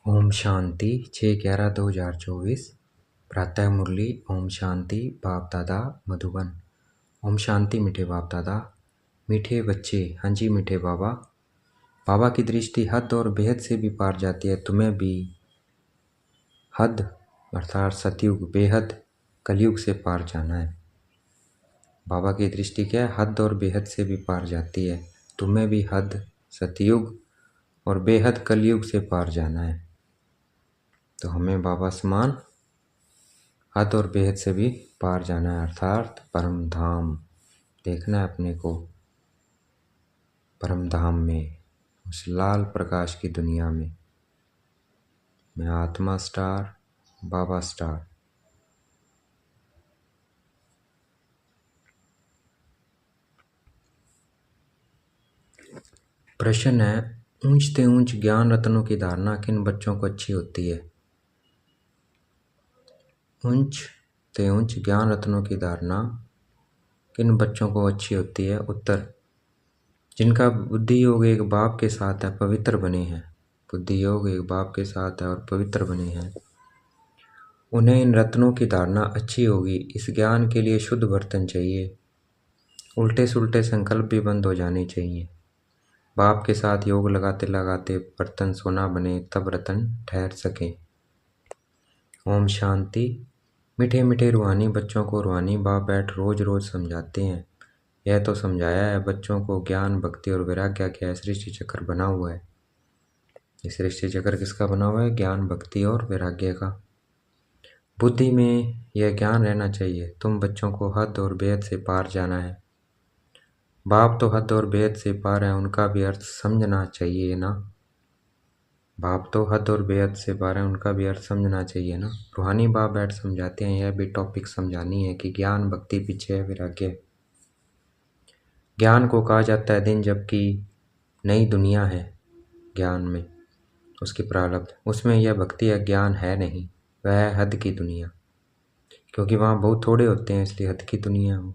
ओम शांति 6/11/2024 प्रातः मुरली। ओम शांति बाप दादा मधुबन। ओम शांति मीठे बाप दादा, मीठे बच्चे। हाँ जी मीठे बाबा। बाबा की दृष्टि हद और बेहद से भी पार जाती है। तुम्हें भी हद अर्थात सतयुग, बेहद, कलयुग से पार जाना है। बाबा की दृष्टि क्या है? हद और बेहद से भी पार जाती है। तुम्हें भी हद, सतयुग और बेहद कलयुग से पार जाना है। तो हमें बाबा समान हद और बेहद से भी पार जाना है, अर्थात परम धाम देखना है अपने को। परम धाम में, उस लाल प्रकाश की दुनिया में। मैं आत्मा स्टार, बाबा स्टार। प्रश्न है, ऊंच से ऊंच ज्ञान रत्नों की धारणा किन बच्चों को अच्छी होती है? ऊंच से ऊंच ज्ञान रत्नों की धारणा किन बच्चों को अच्छी होती है? उत्तर, जिनका बुद्धि योग एक बाप के साथ है, पवित्र बने हैं। बुद्धि योग एक बाप के साथ है और पवित्र बने हैं, उन्हें इन रत्नों की धारणा अच्छी होगी। इस ज्ञान के लिए शुद्ध बर्तन चाहिए। उल्टे सुल्टे संकल्प भी बंद हो जाने चाहिए। बाप के साथ योग लगाते लगाते बर्तन सोना बने, तब रतन ठहर सके। ओम शांति। मीठे मीठे रूहानी बच्चों को रूहानी बाप बैठ रोज रोज समझाते हैं। यह तो समझाया है बच्चों को, ज्ञान भक्ति और वैराग्य क्या है। सृष्टि चक्र बना हुआ है। ये सृष्टि चक्र किसका बना हुआ है? ज्ञान भक्ति और वैराग्य का। बुद्धि में यह ज्ञान रहना चाहिए। तुम बच्चों को हद और बेहद से पार जाना है। बाप तो हद और बेहद से पार है, उनका भी अर्थ समझना चाहिए ना। बाप तो हद और बेहद से पार है, उनका भी अर्थ समझना चाहिए ना। रूहानी बाप बैठ समझाते हैं। यह भी टॉपिक समझानी है कि ज्ञान भक्ति पीछे है वैराग्य। ज्ञान को कहा जाता है दिन, जबकि नई दुनिया है ज्ञान में, उसकी प्रारब्ध, उसमें यह भक्ति है, ज्ञान है नहीं। वह है हद की दुनिया, क्योंकि वहाँ बहुत थोड़े होते हैं, इसलिए हद की दुनिया है वो।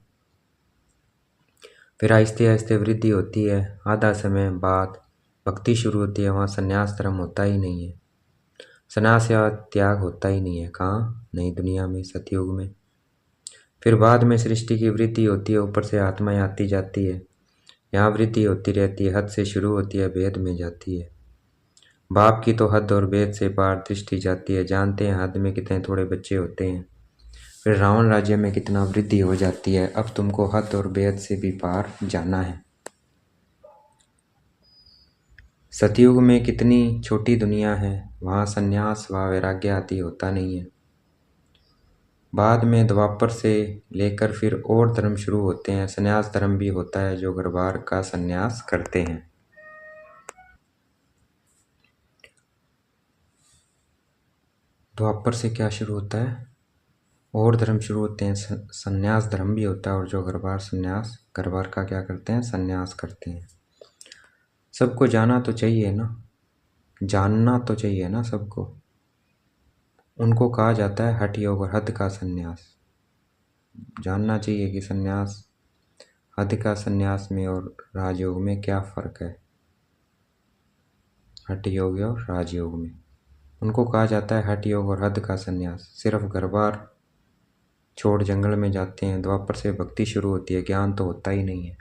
फिर आहिस्ते आहिस्ते वृद्धि होती है। आधा समय बाद भक्ति शुरू होती है। वहाँ संन्यास धर्म होता ही नहीं है, संन्यास या त्याग होता ही नहीं है। कहाँ? नई दुनिया में, सतयुग में। फिर बाद में सृष्टि की वृद्धि होती है, ऊपर से आत्माएं आती जाती है। यहाँ वृद्धि होती रहती है, हद से शुरू होती है, भेद में जाती है। बाप की तो हद और भेद से पार दृष्टि जाती है। जानते हैं हद में कितने थोड़े बच्चे होते हैं, फिर रावण राज्य में कितना वृद्धि हो जाती है। अब तुमको हद और बेहद से भी पार जाना है। सतयुग में कितनी छोटी दुनिया है, वहाँ संन्यास व वैराग्य आदि होता नहीं है। बाद में द्वापर से लेकर फिर और धर्म शुरू होते हैं। संन्यास धर्म भी होता है, जो घरबार का संन्यास करते हैं। द्वापर से क्या शुरू होता है? और धर्म शुरू होते हैं। संन्यास धर्म भी होता है, और जो घरबार संन्यास, घरबार का क्या करते हैं? संन्यास करते हैं। सबको जाना तो चाहिए ना, जानना तो चाहिए ना सबको। उनको कहा जाता है हठ योग और हद का संन्यास। जानना चाहिए कि संन्यास, हद का संन्यास में और राजयोग में क्या फर्क है। हठ योग और राजयोग में उनको कहा जाता है हठ योग और हद का संन्यास। सिर्फ घरबार छोड़ जंगल में जाते हैं। द्वापर से भक्ति शुरू होती है, ज्ञान तो होता ही नहीं है।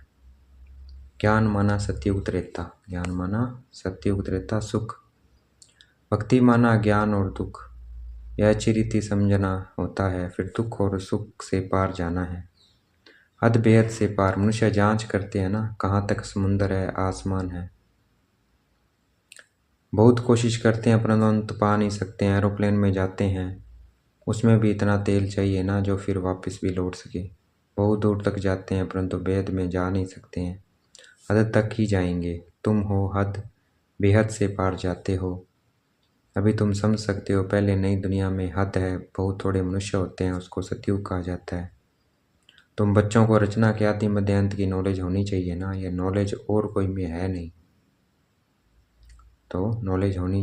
ज्ञान माना सतयुग त्रेता, ज्ञान माना सतयुग त्रेता सुख। भक्ति माना ज्ञान और दुख। यह अच्छी रीति समझना होता है। फिर दुख और सुख से पार जाना है, हद बेहद से पार। मनुष्य जांच करते हैं ना, कहाँ तक समुंदर है, आसमान है। बहुत कोशिश करते हैं परंतु अंत पा नहीं सकते हैं। एरोप्लेन में जाते हैं, उसमें भी इतना तेल चाहिए ना जो फिर वापस भी लौट सके। बहुत दूर तक जाते हैं परंतु बेहद में जा नहीं सकते हैं, हद तक ही जाएंगे। तुम हो हद, बेहद से पार जाते हो। अभी तुम समझ सकते हो। पहले नई दुनिया में हद है, बहुत थोड़े मनुष्य होते हैं, उसको सतयुग कहा जाता है। तुम बच्चों को रचना के आदि मध्य अंत की नॉलेज होनी चाहिए ना। ये नॉलेज और कोई में है नहीं, तो नॉलेज होनी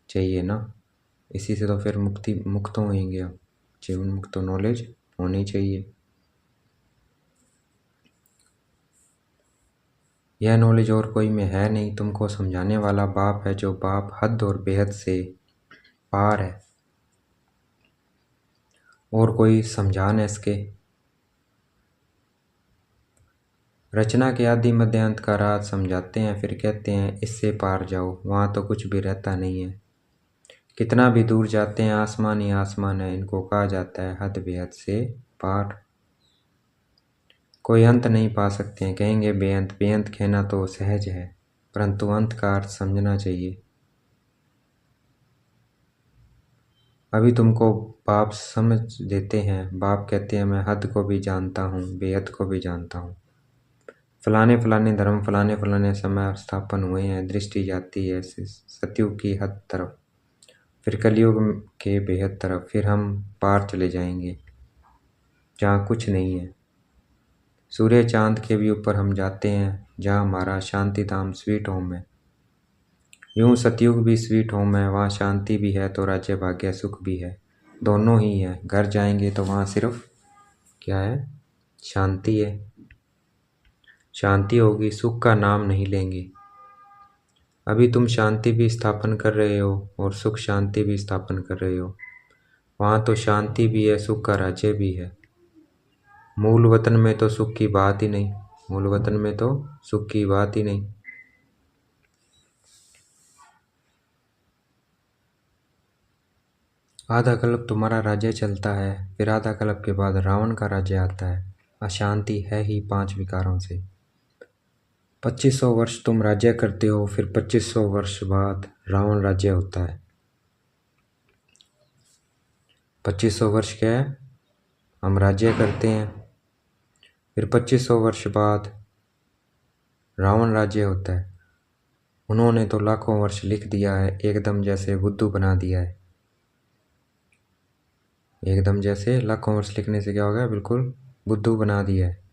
चाहिए ना। इसी से तो फिर मुक्त होंगे अब, जीवन मुक्त। तो नॉलेज होनी चाहिए। यह नॉलेज और कोई में है नहीं। तुमको समझाने वाला बाप है, जो बाप हद और बेहद से पार है। और कोई समझा न इसके। रचना के आदि मध्य अंत का राज समझाते हैं, फिर कहते हैं इससे पार जाओ। वहाँ तो कुछ भी रहता नहीं है। कितना भी दूर जाते हैं, आसमान ही आसमान है। इनको कहा जाता है हद बेहद से पार। कोई अंत नहीं पा सकते हैं, कहेंगे बेअंत। बेअंत कहना तो सहज है, परंतु अंत का अर्थ समझना चाहिए। अभी तुमको बाप समझ देते हैं। बाप कहते हैं मैं हद को भी जानता हूँ, बेहद को भी जानता हूँ। फलाने फलाने धर्म फलाने फलाने समय स्थापन हुए हैं। दृष्टि जाती है सतयुग की हद तरफ, फिर कलयुग के बेहद तरफ, फिर हम पार चले जाएंगे जहाँ कुछ नहीं है। सूर्य चांद के भी ऊपर हम जाते हैं, जहाँ हमारा शांति धाम स्वीट होम है। यूं सतयुग भी स्वीट होम है, वहाँ शांति भी है तो राज्य भाग्य सुख भी है। दोनों ही है। घर जाएंगे तो वहाँ सिर्फ क्या है? शांति है। शांति होगी, सुख का नाम नहीं लेंगे। अभी तुम शांति भी स्थापन कर रहे हो और सुख शांति भी स्थापन कर रहे हो। वहाँ तो शांति भी है, सुख का राज्य भी है। मूल वतन में तो सुख की बात ही नहीं। मूल वतन में तो सुख की बात ही नहीं। आधा कल्प तुम्हारा राज्य चलता है, फिर आधा कल्प के बाद रावण का राज्य आता है। अशांति है ही 5 विकारों से। 2500 वर्ष तुम राज्य करते हो, फिर 2500 वर्ष बाद रावण राज्य होता है। 2500 वर्ष क्या है? हम राज्य करते हैं, फिर 2500 वर्ष बाद रावण राज्य होता है। उन्होंने तो लाखों वर्ष लिख दिया है, एकदम जैसे बुद्धू बना दिया है। एकदम जैसे लाखों वर्ष लिखने से क्या हो गया? बिल्कुल बुद्धू बना दिया है।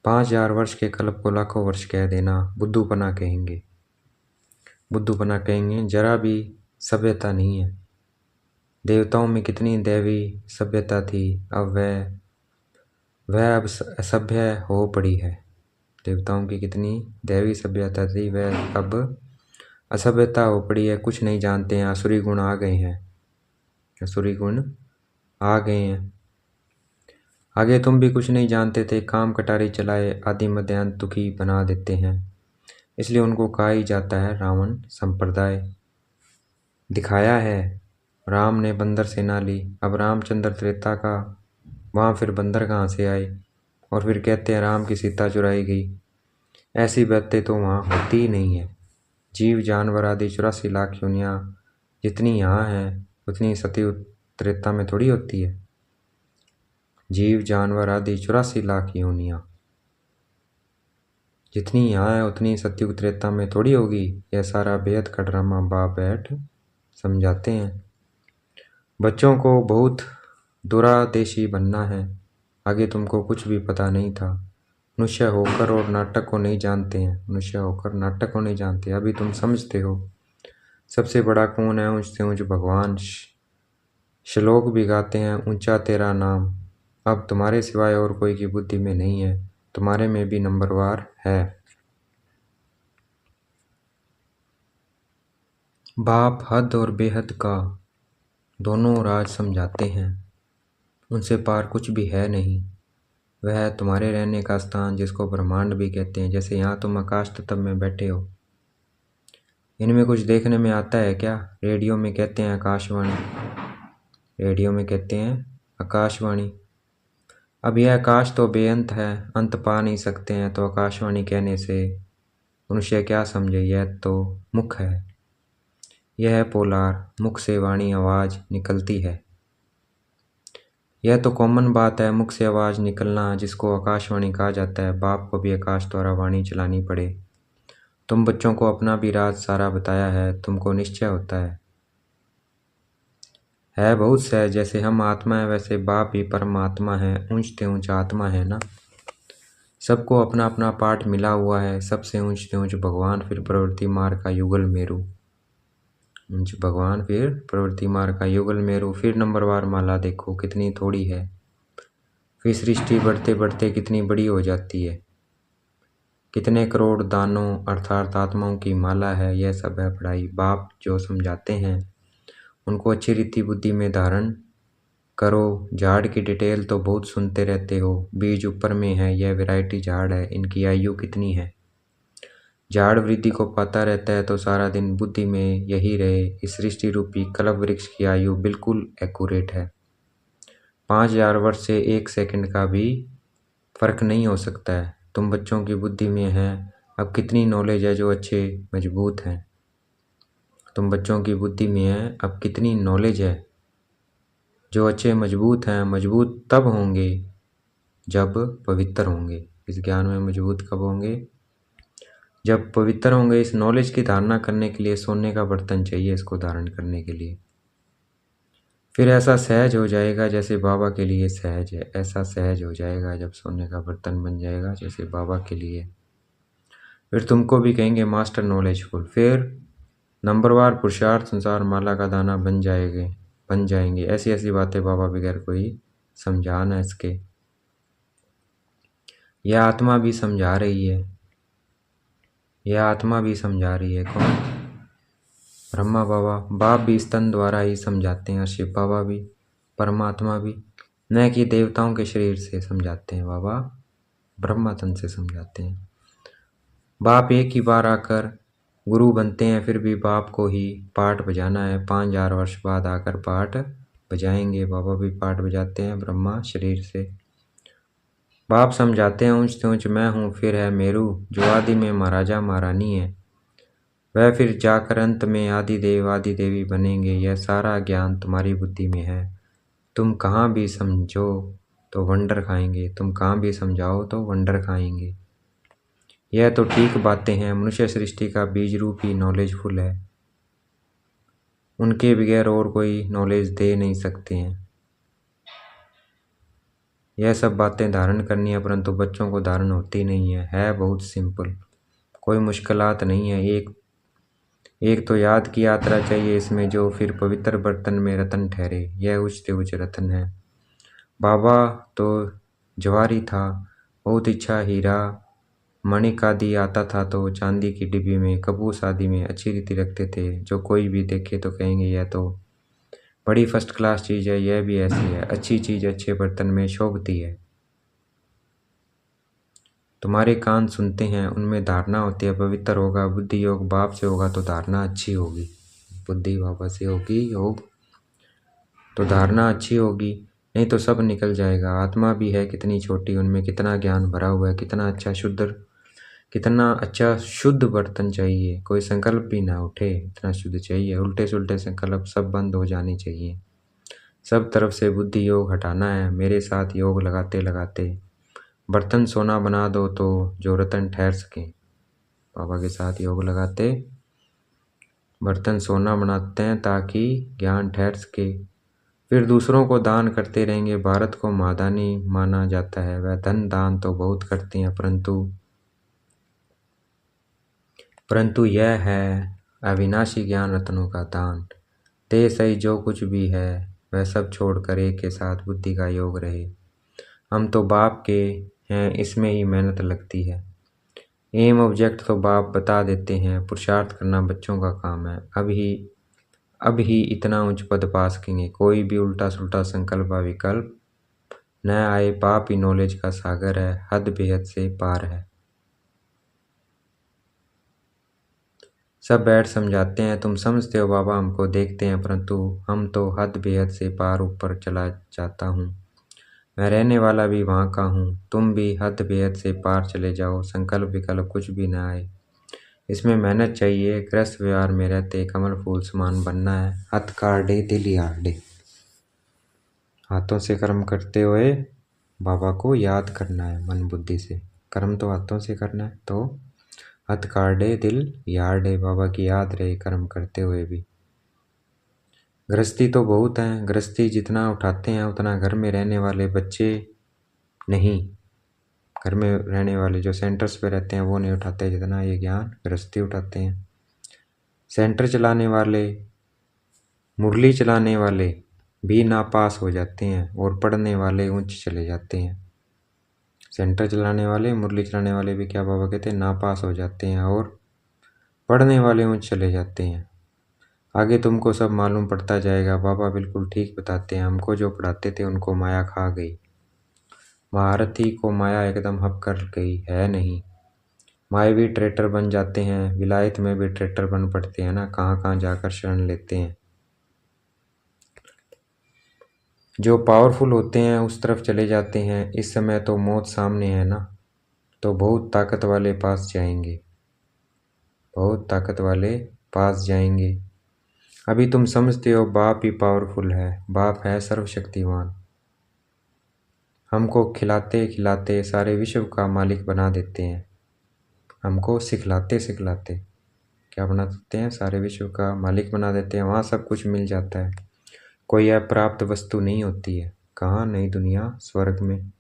5000 वर्ष के कल्प को लाखों वर्ष कह देना, बुद्धूपना कहेंगे। बुद्धूपना कहेंगे। जरा भी सभ्यता नहीं है। देवताओं में कितनी दैवी सभ्यता थी, अब वह अब असभ्य हो पड़ी है। देवताओं की कितनी दैवी सभ्यता थी, वह अब असभ्यता हो पड़ी है। कुछ नहीं जानते हैं, आसुरी गुण आ गए हैं। आसुरी गुण आ गए हैं। आगे तुम भी कुछ नहीं जानते थे, काम कटारी चलाए आदि मध्य अंत दुखी बना देते हैं। इसलिए उनको कहा ही जाता है रावण संप्रदाय। दिखाया है राम ने बंदर सेना ली। अब रामचंद्र त्रेता का, वहाँ फिर बंदर कहाँ से आए? और फिर कहते हैं राम की सीता चुराई गई। ऐसी बातें तो वहाँ होती ही नहीं है। जीव जानवर आदि 84 लाख योनियाँ जितनी यहाँ हैं, उतनी सतयुग त्रेता में थोड़ी होती है। जीव जानवर आदि 84 लाख योनियाँ जितनी यहाँ है, उतनी सतयुग त्रेता में थोड़ी होगी। यह सारा बेहद का ड्रामा बाप बैठ समझाते हैं। बच्चों को बहुत दुरादेशी बनना है। आगे तुमको कुछ भी पता नहीं था। मनुष्य होकर और नाटक को नहीं जानते हैं। मनुष्य होकर नाटक को नहीं जानते। अभी तुम समझते हो सबसे बड़ा कौन है? ऊंच से ऊंच भगवान। श्लोक भी गाते हैं, ऊंचा तेरा नाम। अब तुम्हारे सिवाय और कोई की बुद्धि में नहीं है, तुम्हारे में भी नंबरवार है। बाप हद और बेहद का दोनों राज समझाते हैं। उनसे पार कुछ भी है नहीं। वह है तुम्हारे रहने का स्थान, जिसको ब्रह्मांड भी कहते हैं। जैसे यहाँ तुम आकाश तत्व में बैठे हो, इनमें कुछ देखने में आता है क्या? रेडियो में कहते हैं आकाशवाणी। रेडियो में कहते हैं आकाशवाणी। अब यह आकाश तो बेअंत है, अंत पा नहीं सकते हैं, तो आकाशवाणी कहने से मनुष्य क्या समझे? यह तो मुख है। यह है पोलार, मुख से वाणी आवाज निकलती है। यह तो कॉमन बात है, मुख से आवाज निकलना, जिसको आकाशवाणी कहा जाता है। बाप को भी आकाश द्वारा वाणी चलानी पड़े। तुम बच्चों को अपना भी राज सारा बताया है, तुमको निश्चय होता है बहुत सहज। जैसे हम आत्मा है, वैसे बाप ही परमात्मा है, ऊंचते ऊंच आत्मा है ना। सबको अपना अपना पाठ मिला हुआ है। सबसे ऊंचते ऊंच भगवान, फिर प्रवृत्ति मार्ग का युगल मेरू। ऊंच भगवान, फिर प्रवृत्ति मार्ग का युगल मेरू। फिर नंबरवार माला देखो कितनी थोड़ी है, फिर सृष्टि बढ़ते बढ़ते कितनी बड़ी हो जाती है। कितने करोड़ दानों अर्थात आत्माओं की माला है, यह सब है पढ़ाई। बाप जो समझाते हैं उनको अच्छी रीति बुद्धि में धारण करो। झाड़ की डिटेल तो बहुत सुनते रहते हो, बीज ऊपर में है, यह वैरायटी झाड़ है, इनकी आयु कितनी है। झाड़ वृद्धि को पाता रहता है तो सारा दिन बुद्धि में यही रहे। इस सृष्टि रूपी कल्प वृक्ष की आयु बिल्कुल एक्यूरेट है। 5000 वर्ष से 1 सेकंड का भी फर्क नहीं हो सकता है। तुम बच्चों की बुद्धि में है अब कितनी नॉलेज है जो अच्छे मजबूत हैं। तुम बच्चों की बुद्धि में है अब कितनी नॉलेज है जो अच्छे मजबूत हैं। मजबूत तब होंगे जब पवित्र होंगे। इस ज्ञान में मजबूत कब होंगे? जब पवित्र होंगे। इस नॉलेज की धारणा करने के लिए सोने का बर्तन चाहिए, इसको धारण करने के लिए। फिर ऐसा सहज हो जाएगा जैसे बाबा के लिए सहज है। ऐसा सहज हो जाएगा जब सोने का बर्तन बन जाएगा जैसे बाबा के लिए। फिर तुमको भी कहेंगे मास्टर नॉलेजफुल। फिर नंबरवार पुरुषार्थ संसार माला का दाना बन जाएंगे। ऐसी ऐसी बातें बाबा बगैर कोई समझा ना इसके। यह आत्मा भी समझा रही है। यह आत्मा भी समझा रही है। कौन? ब्रह्मा बाबा। बाप भी स्तन द्वारा ही समझाते हैं, शिव बाबा भी, परमात्मा भी। न कि देवताओं के शरीर से समझाते हैं, बाबा ब्रह्मा तन से समझाते हैं। बाप एक ही बार आकर गुरु बनते हैं, फिर भी बाप को ही पाठ बजाना है। 5000 वर्ष बाद आकर पाठ बजाएंगे। बाबा भी पाठ बजाते हैं ब्रह्मा शरीर से। बाप समझाते हैं ऊंच से ऊंच मैं हूँ, फिर है मेरू जो आदि में महाराजा महारानी है। वह फिर जाकर अंत में आदि देव आदि देवी बनेंगे। यह सारा ज्ञान तुम्हारी बुद्धि में है। तुम कहाँ भी समझो तो वंडर खाएंगे, तुम कहाँ भी समझाओ तो वंडर खाएंगे। यह तो ठीक बातें हैं। मनुष्य सृष्टि का बीज रूप ही नॉलेजफुल है। उनके बगैर और कोई नॉलेज दे नहीं सकते हैं। यह सब बातें धारण करनी है, परंतु बच्चों को धारण होती नहीं है बहुत सिंपल, कोई मुश्किलात नहीं है। एक तो याद की यात्रा चाहिए इसमें, जो फिर पवित्र बर्तन में रतन ठहरे। यह उच्च से उच्च रतन है। बाबा तो जवारी था, बहुत इच्छा हीरा मणिक आदि आता था तो चांदी की डिब्बी में कपूस आदि में अच्छी रीति रखते थे। जो कोई भी देखे तो कहेंगे यह तो बड़ी फर्स्ट क्लास चीज़ है। यह भी ऐसी है, अच्छी चीज़ अच्छे बर्तन में शोभती है। तुम्हारे कान सुनते हैं, उनमें धारणा होती है पवित्र होगा। बुद्धि योग बाप से होगा तो धारणा अच्छी होगी। बुद्धि बाबा से होगी योग तो धारणा अच्छी होगी, नहीं तो सब निकल जाएगा। आत्मा भी है कितनी छोटी, उनमें कितना ज्ञान भरा हुआ है। कितना अच्छा शुद्ध बर्तन चाहिए। कोई संकल्प भी ना उठे, इतना शुद्ध चाहिए। उल्टे सुल्टे संकल्प सब बंद हो जाने चाहिए। सब तरफ से बुद्धि योग हटाना है। मेरे साथ योग लगाते लगाते बर्तन सोना बना दो तो जो रतन ठहर सके। बाबा के साथ योग लगाते बर्तन सोना बनाते हैं ताकि ज्ञान ठहर सके। फिर दूसरों को दान करते रहेंगे। भारत को महादानी माना जाता है। वह धन दान तो बहुत करते हैं, परंतु यह है अविनाशी ज्ञान रत्नों का दान। ते सही जो कुछ भी है वह सब छोड़कर एक के साथ बुद्धि का योग रहे। हम तो बाप के हैं, इसमें ही मेहनत लगती है। एम ऑब्जेक्ट तो बाप बता देते हैं, पुरुषार्थ करना बच्चों का काम है। अब ही इतना उच्च पद पा सकेंगे। कोई भी उल्टा सुल्टा संकल्प व विकल्प न आए। पाप ही नॉलेज का सागर है, हद बेहद से पार है। सब बैठ समझाते हैं, तुम समझते हो बाबा, हमको देखते हैं, परंतु हम तो हद बेहद से पार ऊपर चला जाता हूँ। मैं रहने वाला भी वहाँ का हूँ। तुम भी हद बेहद से पार चले जाओ। संकल्प विकल्प कुछ भी ना आए। इसमें मेहनत चाहिए। गृहस्थ व्यवहार में रहते कमल फूल समान बनना है। हथ काढ़े दिल यार्डे। हाथों से कर्म करते हुए बाबा को याद करना है मन बुद्धि से। कर्म तो हाथों से करना है, तो हथ काढ़े दिल यार्डे, बाबा की याद रहे कर्म करते हुए भी। गृहस्थी तो बहुत हैं। गृहस्थी जितना उठाते हैं उतना घर में रहने वाले बच्चे नहीं, घर में रहने वाले जो सेंटर्स पे रहते हैं वो नहीं उठाते जितना ये ज्ञान गृहस्थी उठाते हैं। सेंटर चलाने वाले, मुरली चलाने वाले भी नापास हो जाते हैं और पढ़ने वाले ऊंच चले जाते हैं। सेंटर चलाने वाले, मुरली चलाने वाले भी क्या बाबा कहते हैं, नापास हो जाते हैं और पढ़ने वाले ऊँच चले जाते हैं। आगे तुमको सब मालूम पड़ता जाएगा। बाबा बिल्कुल ठीक बताते हैं। हमको जो पढ़ाते थे उनको माया खा गई। महारथी को माया एकदम हप कर गई है नहीं। मायावी ट्रैक्टर बन जाते हैं, विलायत में भी ट्रैक्टर बन पड़ते हैं ना, कहाँ कहाँ जाकर शरण लेते हैं। जो पावरफुल होते हैं उस तरफ चले जाते हैं। इस समय तो मौत सामने है ना, तो बहुत ताकत वाले पास जाएंगे, बहुत ताकत वाले पास जाएंगे। अभी तुम समझते हो बाप ही पावरफुल है, बाप है सर्वशक्तिमान। हमको खिलाते खिलाते सारे विश्व का मालिक बना देते हैं। हमको सिखलाते सिखलाते क्या बना देते हैं, सारे विश्व का मालिक बना देते हैं। वहाँ सब कुछ मिल जाता है, कोई अप्राप्त वस्तु नहीं होती है। कहाँ, नई दुनिया, स्वर्ग में,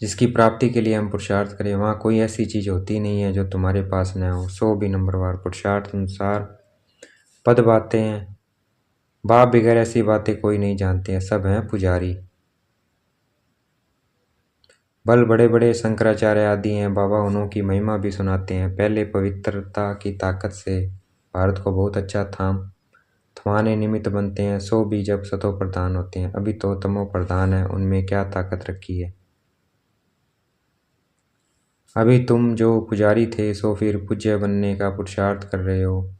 जिसकी प्राप्ति के लिए हम पुरुषार्थ करें। वहाँ कोई ऐसी चीज़ होती नहीं है जो तुम्हारे पास न हो। 100 भी नंबरवार पुरुषार्थ अनुसार पद बातें हैं। बाप बगैर ऐसी बातें कोई नहीं जानते हैं, सब हैं पुजारी। बल बड़े बड़े शंकराचार्य आदि हैं, बाबा उन्हों की महिमा भी सुनाते हैं। पहले पवित्रता की ताकत से भारत को बहुत अच्छा थमाने निमित्त बनते हैं। 100 भी जब सतो प्रधान होते हैं। अभी तो तमो प्रधान है, उनमें क्या ताकत रखी है। अभी तुम जो पुजारी थे सो फिर पूज्य बनने का पुरुषार्थ कर रहे हो।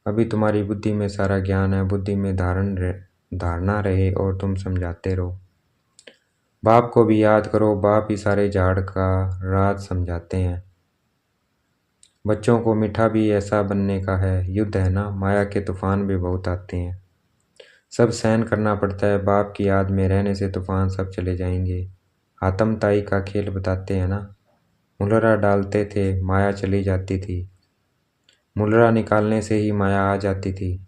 अभी तुम्हारी बुद्धि में सारा ज्ञान है, बुद्धि में धारणा रहे और तुम समझाते रहो। बाप को भी याद करो, बाप ही सारे झाड़ का राज समझाते हैं। बच्चों को मीठा भी ऐसा बनने का है। युद्ध है ना, माया के तूफान भी बहुत आते हैं, सब सहन करना पड़ता है। बाप की याद में रहने से तूफान सब चले जाएंगे। आत्मताई का खेल बताते हैं ना, मुलरा डालते थे माया चली जाती थी, मुलरा निकालने से ही माया आ जाती थी।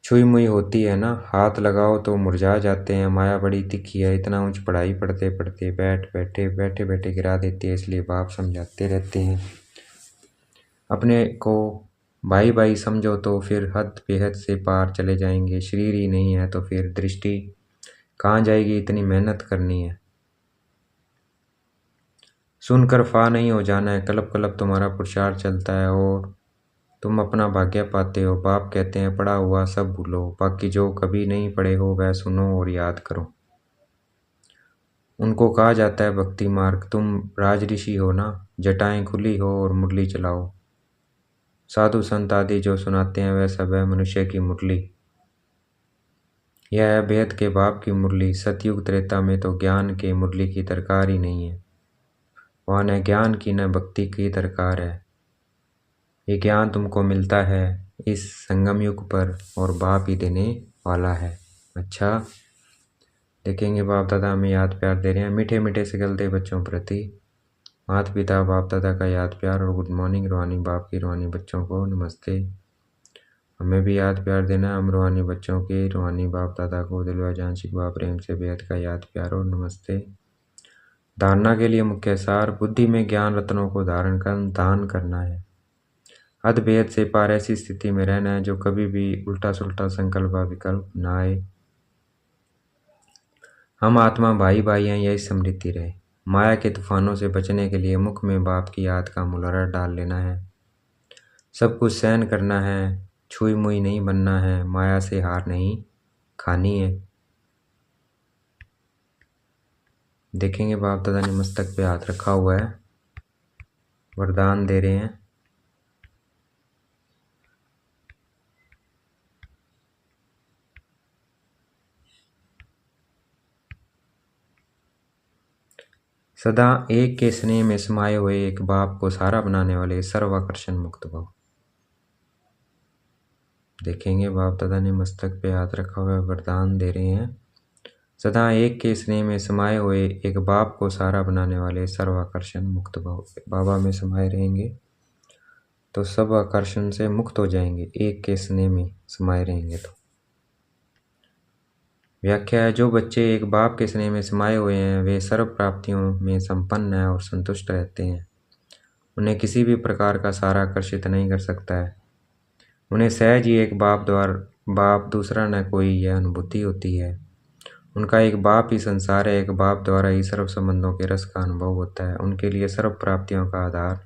छुई मुई होती है ना, हाथ लगाओ तो मुरझा जाते हैं। माया बड़ी तिखी है, इतना ऊंच पढ़ाई पढ़ते पढ़ते बैठे बैठे गिरा देती है। इसलिए बाप समझाते रहते हैं। अपने को भाई भाई समझो तो फिर हद बेहद से पार चले जाएंगे। शरीर ही नहीं है तो फिर दृष्टि कहाँ जाएगी, इतनी मेहनत करनी है। सुनकर फा नहीं हो जाना है, कलप कलप तुम्हारा पुरुषार्थ चलता है और तुम अपना भाग्य पाते हो। बाप कहते हैं पढ़ा हुआ सब भूलो, बाकी जो कभी नहीं पढ़े हो वह सुनो और याद करो। उनको कहा जाता है भक्ति मार्ग। तुम राज ऋषि हो ना, जटाएं खुली हो और मुरली चलाओ। साधु संत आदि जो सुनाते हैं वह सब है मनुष्य की मुरली। यह है वेद के बाप की मुरली। सतयुग त्रेता में तो ज्ञान के मुरली की दरकार ही नहीं है। वहाँ न ज्ञान की न भक्ति की दरकार है। ये ज्ञान तुमको मिलता है इस संगम युग पर और बाप ही देने वाला है। अच्छा, देखेंगे बाप दादा हमें याद प्यार दे रहे हैं। मीठे मीठे से गलते बच्चों प्रति माता पिता बाप दादा का याद प्यार और गुड मॉर्निंग। रूहानी बाप की रूहानी बच्चों को नमस्ते। हमें भी याद प्यार देना है। हम रूहानी बच्चों के रूहानी बाप दादा को दिलवा जान शिकवा प्रेम से बेहद का याद प्यार और नमस्ते। धारणा के लिए मुख्य सार, बुद्धि में ज्ञान रत्नों को धारण कर दान करना है। हद भेद से पार ऐसी स्थिति में रहना है जो कभी भी उल्टा सुल्टा संकल्प व विकल्प न आए। हम आत्मा भाई भाई हैं, यही स्मृति रहे। माया के तूफानों से बचने के लिए मुख में बाप की याद का मुलरा डाल लेना है। सब कुछ सहन करना है, छुई मुई नहीं बनना है, माया से हार नहीं खानी है। देखेंगे बाप दादा ने मस्तक पे हाथ रखा हुआ है, वरदान दे रहे हैं। सदा एक के स्नेह में समाये हुए एक बाप को सहारा बनाने वाले सर्वाकर्षण मुक्त भव। देखेंगे बाप दादा ने मस्तक पे हाथ रखा हुआ है, वरदान दे रहे हैं। सदा एक के स्नेह में समाये हुए एक बाप को सहारा बनाने वाले सर्वाकर्षण मुक्त भव। बाबा में समाये रहेंगे तो सब आकर्षण से मुक्त हो जाएंगे, एक के स्नेह में समाये रहेंगे तो। व्याख्या है, जो बच्चे एक बाप के स्नेह में समाये हुए हैं वे सर्व प्राप्तियों में संपन्न है और संतुष्ट रहते हैं। उन्हें किसी भी प्रकार का सहारा आकर्षित नहीं कर सकता है। उन्हें सहज ही एक बाप दूसरा न कोई यह अनुभूति होती है उनका एक बाप ही संसार है, एक बाप द्वारा ही सर्व संबंधों के रस का अनुभव होता है। उनके लिए सर्व प्राप्तियों का आधार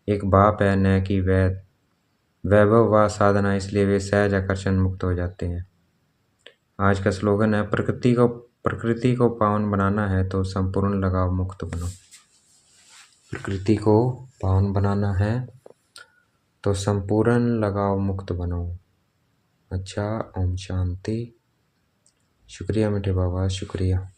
एक बाप है, न कि वैभव व साधना, इसलिए वे सहज आकर्षण मुक्त हो जाते हैं। आज का स्लोगन है, प्रकृति को पावन बनाना है तो संपूर्ण लगाव मुक्त बनो। प्रकृति को पावन बनाना है तो संपूर्ण लगाव मुक्त बनो। अच्छा, ओम शांति। शुक्रिया मीठे बाबा, शुक्रिया।